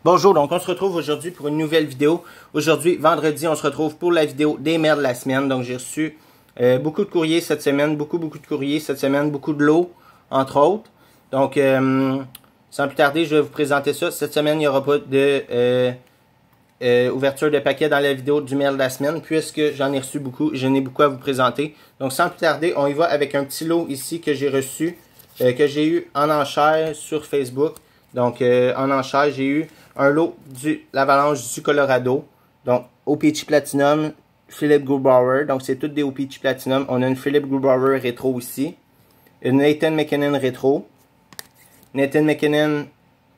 Bonjour, donc on se retrouve aujourd'hui pour une nouvelle vidéo. Aujourd'hui, vendredi, on se retrouve pour la vidéo des mails de la semaine. Donc j'ai reçu beaucoup de courriers cette semaine, beaucoup de courriers cette semaine, beaucoup de lots, entre autres. Donc, sans plus tarder, je vais vous présenter ça. Cette semaine, il n'y aura pas de ouverture de paquet dans la vidéo du mail de la semaine, puisque j'en ai reçu beaucoup, j'en ai beaucoup à vous présenter. Donc sans plus tarder, on y va avec un petit lot ici que j'ai reçu, que j'ai eu en enchère sur Facebook. Donc en enchère, j'ai eu un lot de l'Avalanche du Colorado. Donc OPC Platinum, Philip Grubauer. Donc c'est toutes des OPC Platinum. On a une Philip Grubauer rétro ici. Une Nathan MacKinnon rétro. Nathan MacKinnon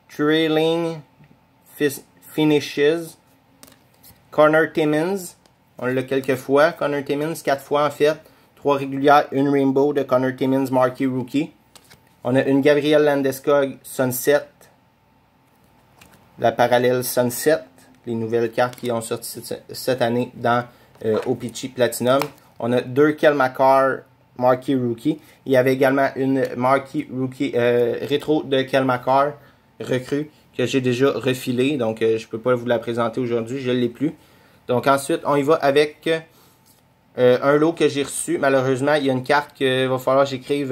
Trailing Finishes. Connor Timmins, on l'a quelques fois. Connor Timmins, 4 fois en fait. 3 régulières, une Rainbow de Connor Timmins Marquee Rookie. On a une Gabriel Landeskog Sunset. La parallèle Sunset. Les nouvelles cartes qui ont sorti cette année dans OPC Platinum. On a 2 Kel McCarr Marquee Rookie. Il y avait également une Marquee Rookie rétro de Kel McCarr recrue que j'ai déjà refilé. Donc je ne peux pas vous la présenter aujourd'hui, je ne l'ai plus. Donc ensuite, on y va avec un lot que j'ai reçu. Malheureusement, il y a une carte qu'il va falloir que j'écrive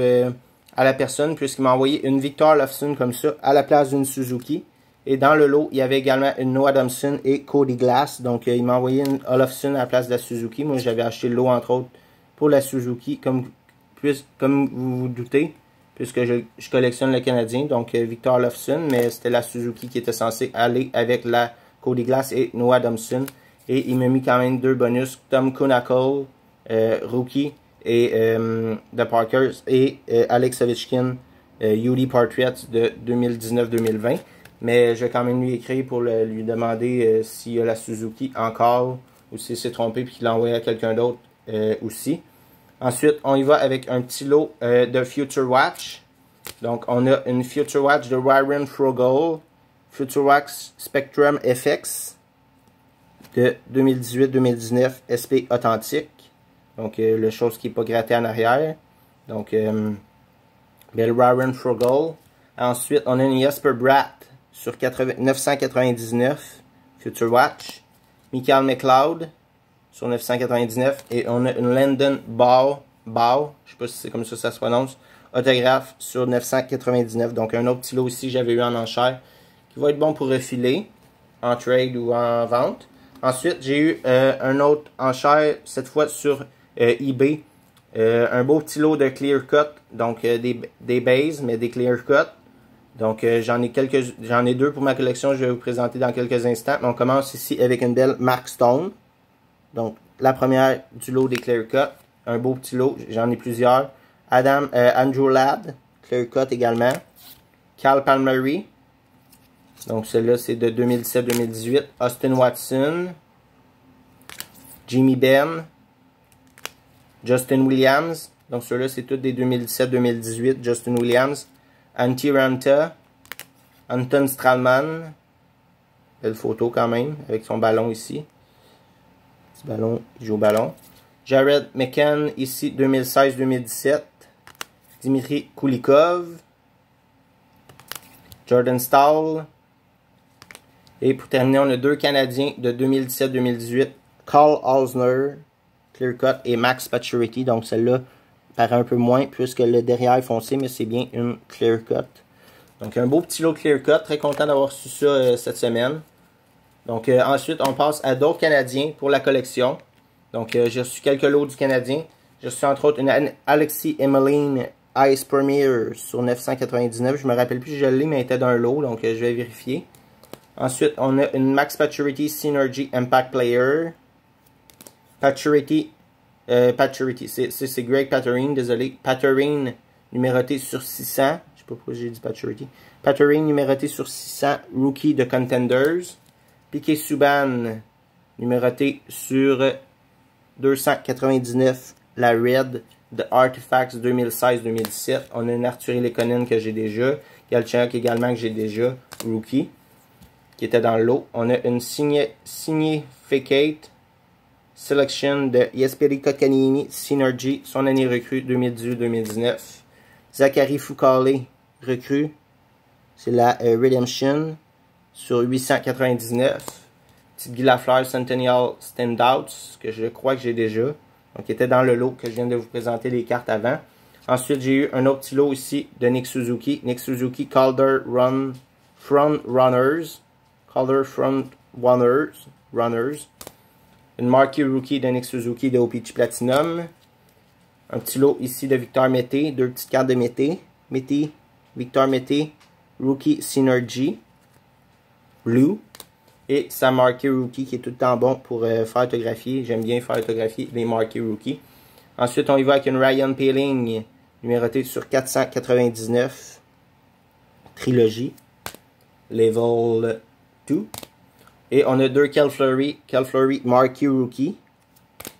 à la personne, puisqu'il m'a envoyé une Victor Lofson comme ça, à la place d'une Suzuki. Et dans le lot, il y avait également une Noah Thompson et Cody Glass. Donc il m'a envoyé une Olofsson à la place de la Suzuki. Moi, j'avais acheté le lot, entre autres, pour la Suzuki, comme vous vous doutez, puisque je collectionne le Canadien. Donc Victor Lofson, mais c'était la Suzuki qui était censée aller avec la Cody Glass et Noah Thompson. Et il m'a mis quand même 2 bonus. Tom Kuhnhackl, Rookie, et de Parkers. Et Alex Ovechkin, UD Portraits de 2019-2020. Mais je vais quand même lui écrire pour lui demander s'il y a la Suzuki encore. Ou s'il s'est trompé et qu'il l'a envoyé à quelqu'un d'autre aussi. Ensuite, on y va avec un petit lot de Future Watch. Donc, on a une Future Watch de Ryan Frogel. Future Watch Spectrum FX. De 2018-2019 SP authentique. Donc, le chose qui n'est pas grattée en arrière. Donc, belle Ryan Frogel. Ensuite, on a une Jesper Bratt sur 999 Future Watch. Michael McLeod sur 999. Et on a une Landon Bow, je ne sais pas si c'est comme ça se prononce, autographe sur 999. Donc, un autre petit lot ici, j'avais eu en enchère, qui va être bon pour refiler en trade ou en vente. Ensuite, j'ai eu un autre enchère, cette fois sur eBay. Un beau petit lot de clear cut, donc des bases, mais des clear cut. Donc j'en ai 2 pour ma collection, je vais vous présenter dans quelques instants. Mais on commence ici avec une belle Mark Stone. Donc la première du lot des clear cut, un beau petit lot, j'en ai plusieurs. Andrew Ladd, clear cut également. Cal Palmieri. Donc, celle-là, c'est de 2017-2018. Austin Watson. Jimmy Benn. Justin Williams. Donc, ceux-là, c'est tous des 2017-2018. Justin Williams. Antti Ranta. Anton Stralman. Belle photo quand même, avec son ballon ici. Petit ballon, il joue au ballon. Jared McCann, ici, 2016-2017. Dimitri Kulikov. Jordan Staal. Et pour terminer, on a 2 Canadiens de 2017-2018. Carl Osner, Clear Cut, et Max Pacioretty. Donc celle-là paraît un peu moins puisque le derrière est foncé, mais c'est bien une Clear Cut. Donc un beau petit lot Clear Cut. Très content d'avoir reçu ça cette semaine. Donc ensuite, on passe à d'autres Canadiens pour la collection. Donc j'ai reçu quelques lots du Canadien. J'ai reçu entre autres une Alexis Emeline Ice Premier sur 999. Je me rappelle plus si je l'ai, mais elle était dans un lot, donc je vais vérifier. Ensuite, on a une Max Pacioretty Synergy Impact Player. Pacioretty, c'est Greg Paterine, désolé. Paterine numéroté sur 600. Je sais pas pourquoi j'ai dit Pacioretty. Paterine numéroté sur 600, Rookie de Contenders. Piquet Subban numéroté sur 299, la Red de Artifacts 2016-2017. On a une Arturi Lekonen que j'ai déjà. Galchenyuk également que j'ai déjà, Rookie, qui était dans le lot. On a une Significate Selection de Jesperi Kotkaniemi Synergy, son année recrue 2018-2019. Zachary Fucale, recrue, c'est la Redemption. sur 899. Petite Guy Lafleur Centennial Standouts, que je crois que j'ai déjà. Donc, il était dans le lot que je viens de vous présenter les cartes avant. Ensuite, j'ai eu un autre petit lot ici de Nick Suzuki. Nick Suzuki Calder Front Runners. Calder Front Runners. Une marquée rookie de Nick Suzuki de OPC Platinum. Un petit lot ici de Victor Mété. Deux petites cartes de Mété. Victor Mété. Rookie Synergy. Blue. Et sa marquée rookie qui est tout le temps bon pour faire autographier. J'aime bien faire autographier les marquées rookie. Ensuite, on y va avec une Ryan Poehling numérotée sur 499. Trilogie. Level 2. Et on a deux Cal Fleury Marquee Rookie.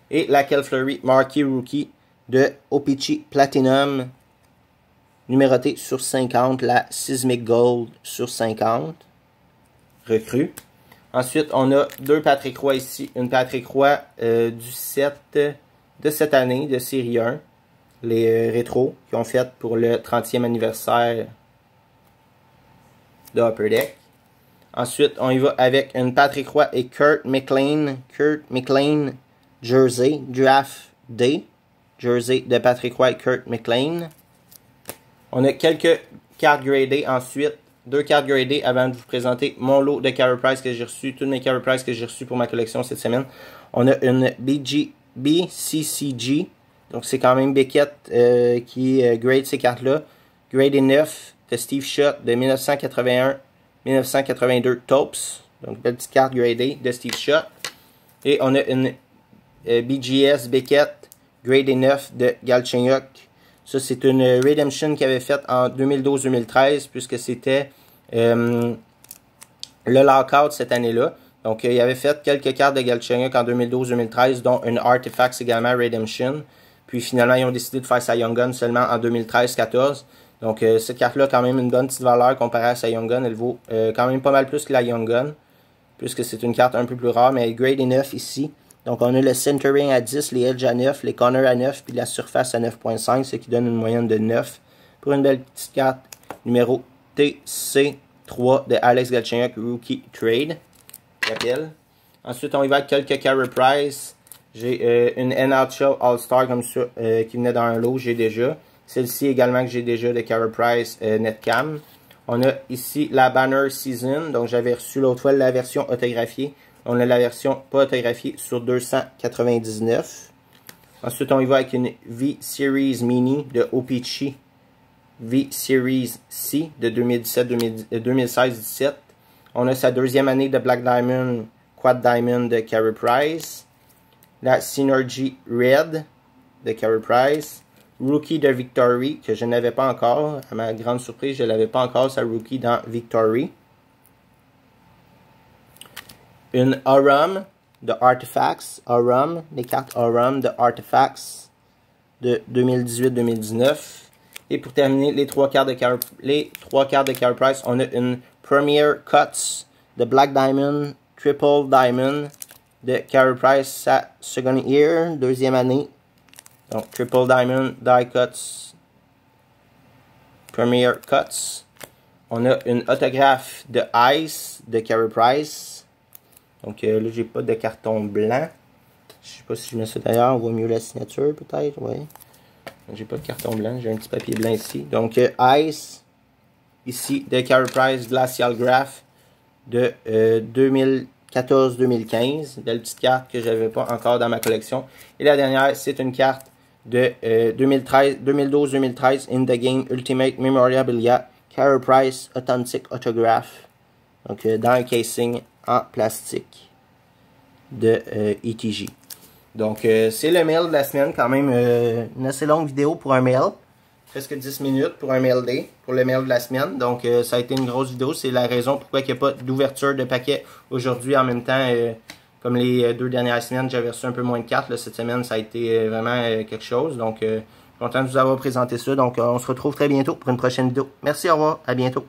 Et la Cal Fleury Marquee Rookie de OPC Platinum. Numérotée sur 50. La Seismic Gold sur 50. Recrue. Ensuite, on a deux Patrick Roy ici. Une Patrick Roy du set de cette année, de série 1. Les rétros qui ont fait pour le 30e anniversaire de Upper Deck. Ensuite, on y va avec une Patrick Roy et Kurt McLean Jersey, Draft Day. Jersey de Patrick Roy et Kurt McLean. On a quelques cartes gradées ensuite. Deux cartes gradées avant de vous présenter mon lot de Carey Price que j'ai reçu. Toutes mes Carey Price que j'ai reçu pour ma collection cette semaine. On a une BCCG. Donc c'est quand même Beckett qui grade ces cartes-là. Grade 9 de Steve Shutt de 1981-1982 Topes. Donc belle petite carte gradée de Steve Shutt. Et on a une BGS Beckett grade 9 de Galchenyuk. Ça, c'est une Redemption qu'il avait faite en 2012-2013, puisque c'était le lockout cette année-là. Donc, il avait fait quelques cartes de Galchenyuk en 2012-2013, dont une Artifacts également Redemption. Puis, finalement, ils ont décidé de faire sa Young Gun seulement en 2013-14. Donc, cette carte-là a quand même une bonne petite valeur comparée à sa Young Gun. Elle vaut quand même pas mal plus que la Young Gun, puisque c'est une carte un peu plus rare, mais grade 9 ici. Donc, on a le centering à 10, les edges à 9, les corners à 9, puis la surface à 9.5, ce qui donne une moyenne de 9. Pour une belle petite carte, numéro TC3 de Alex Galchenyuk, Rookie Trade. Ensuite, on y va avec quelques Carey Price. J'ai une NHL All-Star comme ça, qui venait dans un lot, j'ai déjà. Celle-ci également que j'ai déjà de Carey Price Netcam. On a ici la Banner Season, donc j'avais reçu l'autre fois la version autographiée. On a la version pas autographiée sur 299. Ensuite, on y va avec une V-Series Mini de OPC. V-Series C de 2016-17. On a sa deuxième année de Black Diamond, Quad Diamond de Carey Price. La Synergy Red de Carey Price. Rookie de Victory, que je n'avais pas encore. À ma grande surprise, je ne l'avais pas encore, sa Rookie dans Victory. Une Aurum de Artifacts. Aurum, les cartes Aurum de Artifacts de 2018-2019. Et pour terminer, les trois cartes de Carey Price, on a une Premier Cuts de Black Diamond, Triple Diamond de Carey Price, sa second year, deuxième année. Donc, Triple Diamond, Die Cuts, Premier Cuts. On a une autographe de Ice de Carey Price. Donc là, j'ai pas de carton blanc. Je sais pas si je mets ça d'ailleurs. On voit mieux la signature, peut-être. Ouais. J'ai pas de carton blanc. J'ai un petit papier blanc ici. Donc, Ice. Ici, de Carey Price Glacial Graph de 2014-2015. Belle petite carte que j'avais pas encore dans ma collection. Et la dernière, c'est une carte de 2012-2013 In the Game Ultimate Memorabilia Carey Price Authentic Autograph. Donc, dans un casing en plastique de ETG. Donc, c'est le mail de la semaine. Quand même, une assez longue vidéo pour un mail. Presque 10 minutes pour un mail day, pour le mail de la semaine. Donc, ça a été une grosse vidéo. C'est la raison pourquoi il n'y a pas d'ouverture de paquet aujourd'hui. En même temps, comme les deux dernières semaines, j'avais reçu un peu moins de cartes. Là, cette semaine, ça a été vraiment quelque chose. Donc, content de vous avoir présenté ça. Donc, on se retrouve très bientôt pour une prochaine vidéo. Merci, au revoir, à bientôt.